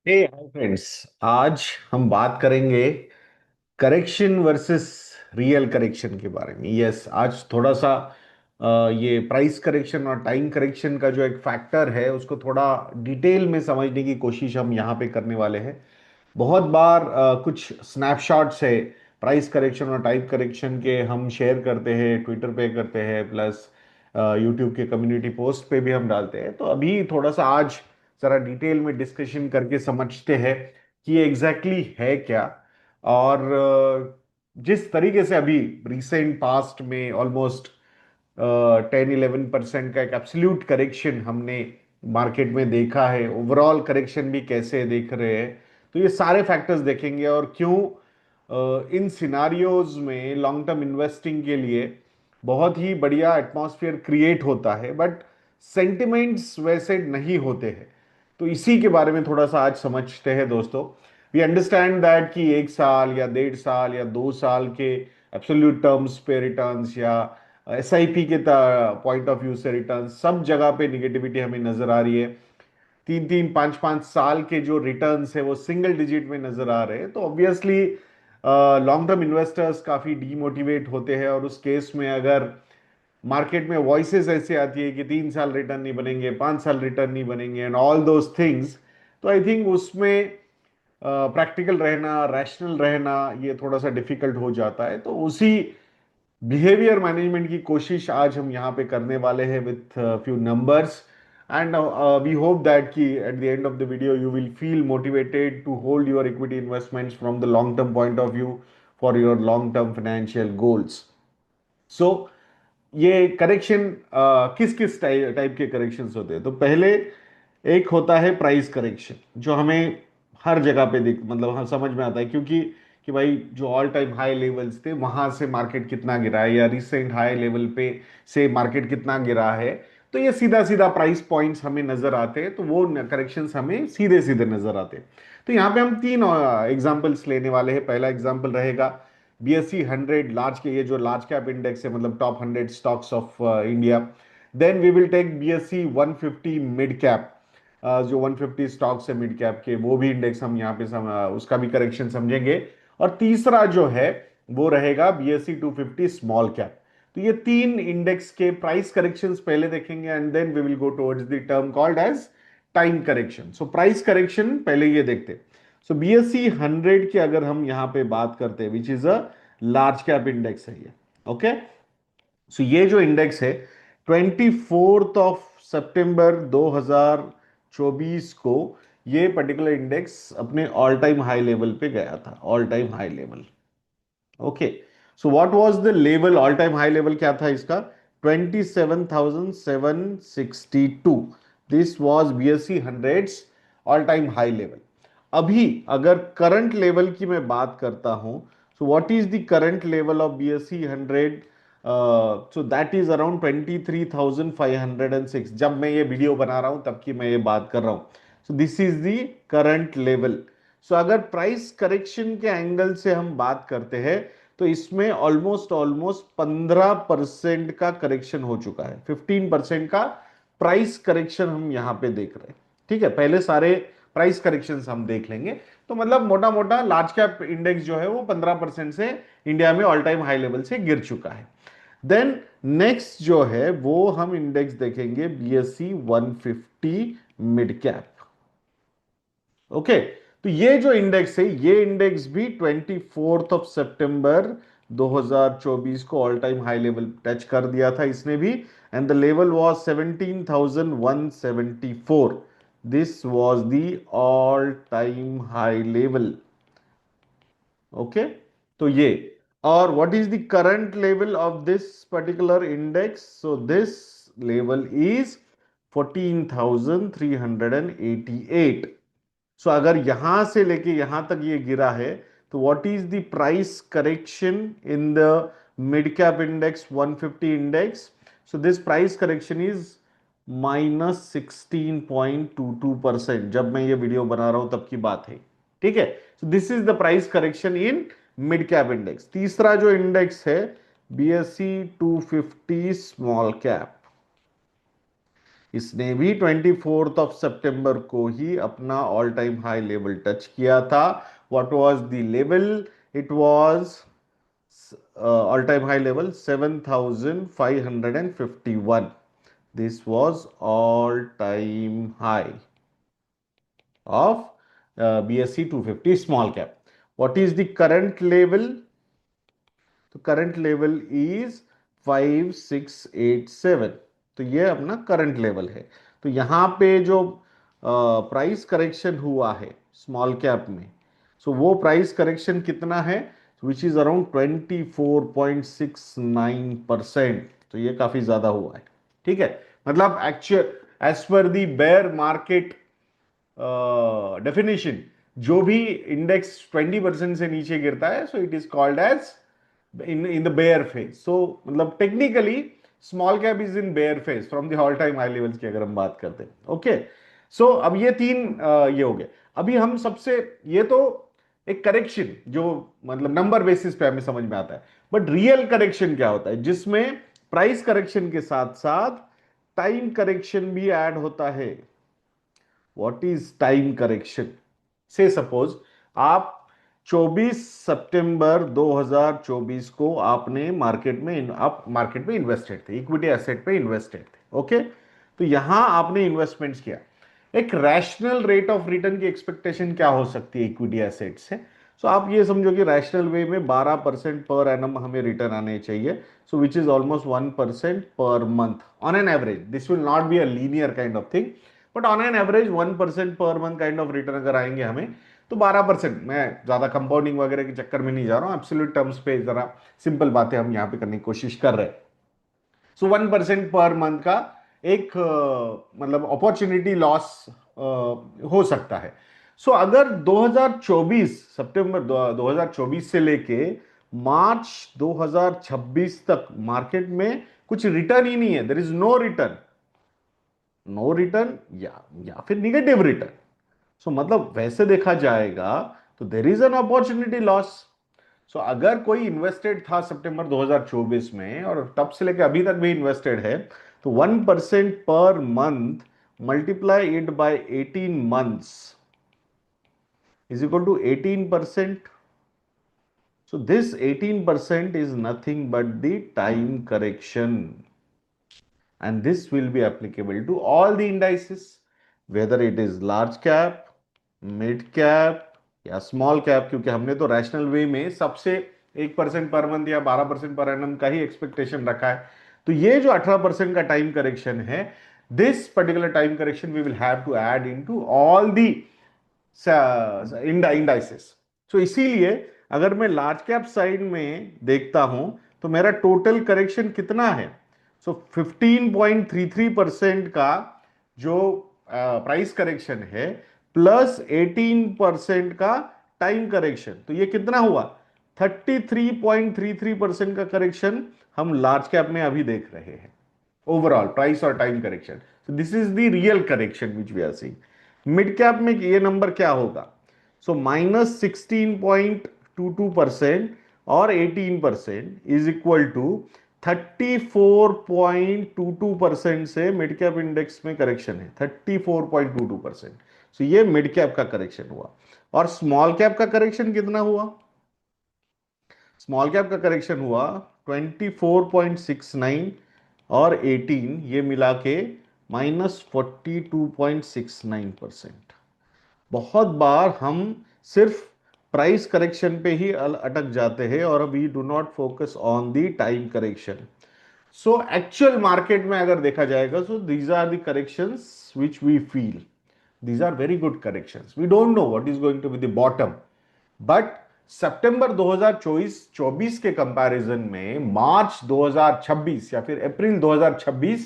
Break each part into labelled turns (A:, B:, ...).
A: हे hi friends. आज हम बात करेंगे करेक्शन वर्सेस रियल करेक्शन के बारे में। यस, आज थोड़ा सा ये प्राइस करेक्शन और टाइम करेक्शन का जो एक फैक्टर है उसको थोड़ा डिटेल में समझने की कोशिश हम यहाँ पे करने वाले हैं। बहुत बार कुछ स्नैपशॉट्स है प्राइस करेक्शन और टाइप करेक्शन के, हम शेयर करते हैं, ट्विटर पे करते हैं, प्लस यूट्यूब के कम्युनिटी पोस्ट पे भी हम डालते हैं। तो अभी थोड़ा सा आज जरा डिटेल में डिस्कशन करके समझते हैं कि ये एग्जैक्टली है क्या। और जिस तरीके से अभी रिसेंट पास्ट में ऑलमोस्ट 10-11% का एक एब्सोल्यूट करेक्शन हमने मार्केट में देखा है, ओवरऑल करेक्शन भी कैसे देख रहे हैं, तो ये सारे फैक्टर्स देखेंगे और क्यों इन सिनारियोज में लॉन्ग टर्म इन्वेस्टिंग के लिए बहुत ही बढ़िया एटमॉस्फेयर क्रिएट होता है, बट सेंटिमेंट्स वैसे नहीं होते हैं। तो इसी के बारे में थोड़ा सा आज समझते हैं दोस्तों। वी अंडरस्टैंड दैट कि 1 साल या 1.5 साल या 2 साल के एब्सोल्यूट टर्म्स पे रिटर्न्स या एसआईपी के पॉइंट ऑफ व्यू से रिटर्न सब जगह पे निगेटिविटी हमें नजर आ रही है। 3-3, 5-5 साल के जो रिटर्न्स है वो सिंगल डिजिट में नजर आ रहे हैं, तो ऑब्वियसली लॉन्ग टर्म इन्वेस्टर्स काफी डीमोटिवेट होते हैं। और उस केस में अगर मार्केट में वॉइसेस ऐसे आती है कि 3 साल रिटर्न नहीं बनेंगे, 5 साल रिटर्न नहीं बनेंगे एंड ऑल दोज थिंग्स, तो आई थिंक उसमें प्रैक्टिकल रहना, रैशनल रहना, ये थोड़ा सा डिफिकल्ट हो जाता है। तो उसी बिहेवियर मैनेजमेंट की कोशिश आज हम यहाँ पे करने वाले हैं with few numbers. And we hope that कि at the end of the video you will feel motivated to hold your equity investments from the long term point of view for your long term financial goals. So ये correction किस किस type के corrections होते हैं, तो पहले एक होता है प्राइस करेक्शन, जो हमें हर जगह पे दिख मतलब हाँ समझ में आता है, क्योंकि कि भाई जो ऑल टाइम हाई लेवल्स थे वहां से मार्केट कितना गिरा है या रिसेंट हाई लेवल पे से मार्केट कितना गिरा है, तो ये सीधा सीधा प्राइस पॉइंट्स हमें नजर आते हैं, तो वो करेक्शंस हमें सीधे सीधे नजर आते हैं। तो यहाँ पे हम तीन एग्जांपल्स लेने वाले हैं। पहला एग्जांपल रहेगा BSE 100 लार्ज के, ये जो लार्ज कैप इंडेक्स है, मतलब top 100 stocks of India. Then we will take BSE 150 mid cap, जो 150 स्टॉक्स है मिड कैप के, वो भी इंडेक्स हम यहाँ पे उसका भी करेक्शन समझेंगे। और तीसरा जो है वो रहेगा BSE 250 स्मॉल कैप। तो ये तीन इंडेक्स के प्राइस करेक्शंस पहले देखेंगे and then we will go towards the term called as time correction. So price correction पहले ये देखते हैं। सो BSE 100 की अगर हम यहाँ पे बात करते हैं, which is a large cap index है ये। ओके, सो ये जो इंडेक्स है 24 सितंबर 2024 को ये पर्टिकुलर इंडेक्स अपने ऑल टाइम हाई लेवल पे गया था, all time high level. Okay, so what was the level, all time high level क्या था इसका? 27,762। This was BSE 100 all time high level. अभी अगर करंट लेवल की मैं बात करता हूं, so what is the current level of BSE 100? So that is around 23,506। जब मैं ये वीडियो बना रहा हूं तब की मैं ये बात कर रहा हूं। So this is the current level. So अगर प्राइस करेक्शन के एंगल से हम बात करते हैं तो इसमें ऑलमोस्ट ऑलमोस्ट 15% का करेक्शन हो चुका है, 15% का प्राइस करेक्शन हम यहां पे देख रहे हैं। ठीक है, पहले सारे प्राइस करेक्शंस हम देख लेंगे। तो मतलब मोटा मोटा लार्ज कैप इंडेक्स जो है वो 15% से इंडिया में ऑल टाइम हाई लेवल से गिर चुका है। देन नेक्स्ट जो है वो हम इंडेक्स देखेंगे BSE 150 मिड कैप। ओके, तो ये जो इंडेक्स है ये इंडेक्स भी 24 सितंबर 2024 को all time high level touch कर दिया था इसने भी, and the level was 17,174। This was the all time high level. Okay, तो ये, और what is the current level of this particular index? So this level is 14,388। सो अगर यहां से लेके यहां तक ये गिरा है, तो what is the price correction in the mid cap index 150 index? So this price correction is -16.22%। जब मैं ये वीडियो बना रहा हूं तब की बात है। ठीक है, सो this is the price correction in mid cap index. तीसरा जो इंडेक्स है BSE 250 स्मॉल कैप। इसने भी 24 सितंबर को ही अपना all time high level touch किया था. What was the level? It was all time high level 7551. This was all time high of BSE 250 small cap. What is the current level? तो current level is 5687. तो ये अपना current level है. तो यहां पे जो प्राइस करेक्शन हुआ है स्मॉल कैप में, सो वो प्राइस करेक्शन कितना है? Which is around 24.69%. तो ये काफी ज्यादा हुआ है. ठीक है, मतलब एक्चुअल एज पर दी बेयर मार्केट डेफिनेशन, जो भी इंडेक्स 20% से नीचे गिरता है, so it is called as in the bear phase. So मतलब technically small cap is in bear phase from the all time high levels की अगर हम बात करते हैं. ओके, सो अब ये तीन ये हो गए. अभी हम सबसे, ये तो एक करेक्शन जो मतलब नंबर बेसिस पे हमें समझ में आता है, बट रियल करेक्शन क्या होता है जिसमें प्राइस करेक्शन के साथ साथ टाइम करेक्शन भी ऐड होता है. What is time correction? से सपोज आप 24 सितंबर 2024 को आपने मार्केट में, आप मार्केट में इन्वेस्टेड थे, इक्विटी एसेट पे इन्वेस्टेड थे. ओके, तो यहां आपने इन्वेस्टमेंट्स किया. एक रैशनल रेट ऑफ रिटर्न की एक्सपेक्टेशन क्या हो सकती है इक्विटी एसेट से? सो आप ये समझो कि रैशनल वे में 12% पर एनम हमें रिटर्न आने चाहिए. सो विच इज ऑलमोस्ट 1% पर month on an average. This will not be a linear kind of thing, but on an average 1% पर मंथ काइंड ऑफ रिटर्न अगर आएंगे हमें, तो 12%. मैं ज्यादा कंपाउंडिंग वगैरह के चक्कर में नहीं जा रहा हूं, एब्सोल्यूट टर्म्स पे जरा सिंपल बातें हम यहां पे करने की कोशिश कर रहे हैं. सो 1% पर मंथ का एक मतलब अपॉर्चुनिटी लॉस हो सकता है. सो अगर 2024 सितंबर 2024 से लेके मार्च 2026 तक मार्केट में कुछ रिटर्न ही नहीं है, there is no return, no return या फिर निगेटिव रिटर्न, सो मतलब वैसे देखा जाएगा तो there is an opportunity loss. So अगर कोई इन्वेस्टेड था सितंबर 2024 में और तब से लेकर अभी तक भी इन्वेस्टेड है, तो 1% पर month multiply it by 18 months is equal to 18%. So this 18% is nothing but the time correction, and this will be applicable to all the indices, whether it is large cap, mid cap या small cap. क्योंकि हमने तो rational वे में सबसे 1% पर month या 12% per annum का ही expectation रखा है. तो ये जो 18% का टाइम करेक्शन है, this particular time correction we will have to add into all the indices. So इसीलिए अगर मैं लार्ज कैप साइड में देखता हूं तो मेरा टोटल करेक्शन कितना है? सो 15.33% का जो प्राइस करेक्शन है प्लस 18% का टाइम करेक्शन, तो ये कितना हुआ? 33.33% का करेक्शन हम लार्ज कैप में अभी देख रहे हैं, ओवरऑल प्राइस और time correction. So this is the real correction which we are seeing. Mid cap में ये नंबर क्या होगा? सो -16.22% और 18% इज इक्वल टू 34.22% से मिड कैप इंडेक्स में करेक्शन है 34.22%. सो ये मिड कैप का करेक्शन हुआ. और स्मॉल कैप का करेक्शन कितना हुआ? स्मॉल कैप का करेक्शन हुआ 24.69 और 18 ये मिला के -42.69%. बहुत बार हम सिर्फ प्राइस करेक्शन पे ही अटक जाते हैं और we do not focus on the time correction. So actual market में अगर देखा जाएगा, so these are the corrections which we feel, these are very good corrections. We don't know what is going to be the bottom, but सितंबर 2024 के comparison में मार्च 2026 या फिर अप्रैल 2026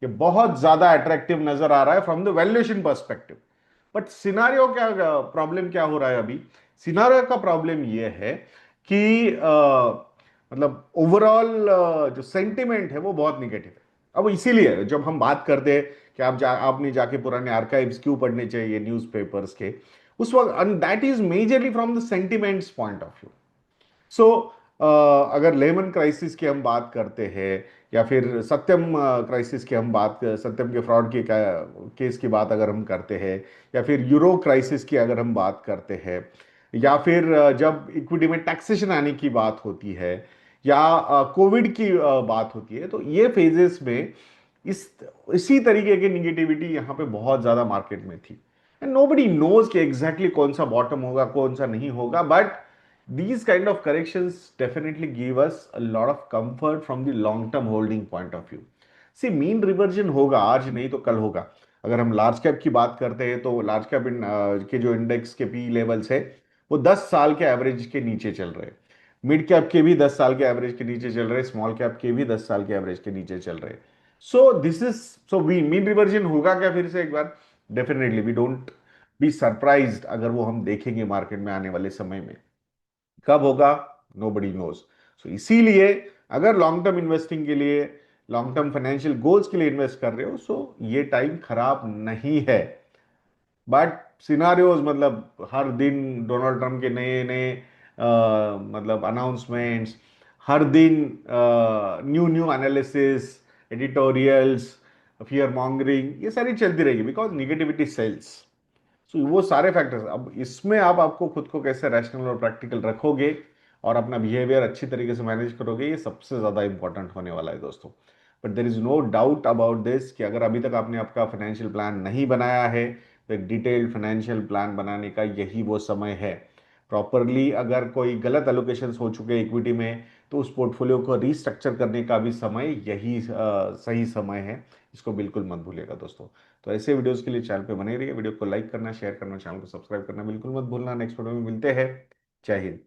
A: ये बहुत ज्यादा अट्रैक्टिव नजर आ रहा है from the valuation perspective. But scenario क्या, प्रॉब्लम क्या हो रहा है अभी? सिनारियो का प्रॉब्लम ये है कि मतलब ओवरऑल जो सेंटिमेंट है वो बहुत निगेटिव है. अब इसीलिए जब हम बात करते हैं कि आपने जाके पुराने आर्काइव्स क्यों पढ़ने चाहिए न्यूज़पेपर्स के, उस वक्त that is majorly from the sentiments point of view. So अगर लेमन क्राइसिस की हम बात करते हैं, या फिर सत्यम क्राइसिस की हम सत्यम के फ्रॉड की केस की बात अगर हम करते हैं, या फिर यूरो क्राइसिस की अगर हम बात करते हैं, या फिर जब इक्विटी में टैक्सेशन आने की बात होती है, या कोविड की बात होती है, तो ये फेजेस में इस इसी तरीके की निगेटिविटी यहाँ पे बहुत ज्यादा मार्केट में थी। एंड नोबडी नोज कि एग्जैक्टली कौन सा बॉटम होगा कौन सा नहीं होगा, but these kind of corrections definitely give us a lot of comfort from the long term holding point of view. See, mean reversion होगा, आज नहीं तो कल होगा। अगर हम लार्ज कैप की बात करते हैं तो लार्ज कैप के जो इंडेक्स के पी लेवल्स है वो 10 साल के एवरेज के नीचे चल रहे हैं। मिड कैप के भी 10 साल के एवरेज के नीचे चल रहे हैं, स्मॉल कैप के भी 10 साल के एवरेज के नीचे चल रहे हैं। So this is so we mean reversion होगा क्या फिर से एक बार? Definitely we don't be surprised अगर वो हम देखेंगे मार्केट में आने वाले समय में। कब होगा? नो बडी नोज। सो इसीलिए अगर लॉन्ग टर्म इन्वेस्टिंग के लिए, लॉन्ग टर्म फाइनेंशियल गोल्स के लिए इन्वेस्ट कर रहे हो, सो ये टाइम खराब नहीं है। बट सिनारियोज, मतलब हर दिन डोनाल्ड ट्रम्प के नए नए मतलब अनाउंसमेंट्स, हर दिन new new analysis, editorials, fear mongering, ये सारी चलती रहेगी बिकॉज निगेटिविटी सेल्स। सो वो सारे फैक्टर्स, अब इसमें आप आपको खुद को कैसे रैशनल और प्रैक्टिकल रखोगे और अपना बिहेवियर अच्छी तरीके से मैनेज करोगे, ये सबसे ज्यादा इंपॉर्टेंट होने वाला है दोस्तों। But there is no doubt about this कि अगर अभी तक आपने आपका फाइनेंशियल प्लान नहीं बनाया है तो एक डिटेल्ड फाइनेंशियल प्लान बनाने का यही वो समय है। प्रॉपरली अगर कोई गलत एलोकेशंस हो चुके हैं इक्विटी में, तो उस पोर्टफोलियो को रीस्ट्रक्चर करने का भी समय यही सही समय है। इसको बिल्कुल मत भूलिएगा दोस्तों। तो ऐसे वीडियोस के लिए चैनल पे बने रहिए, वीडियो को लाइक करना, शेयर करना, चैनल को सब्सक्राइब करना बिल्कुल मत भूलना। नेक्स्ट वीडियो में मिलते हैं। जय हिंद।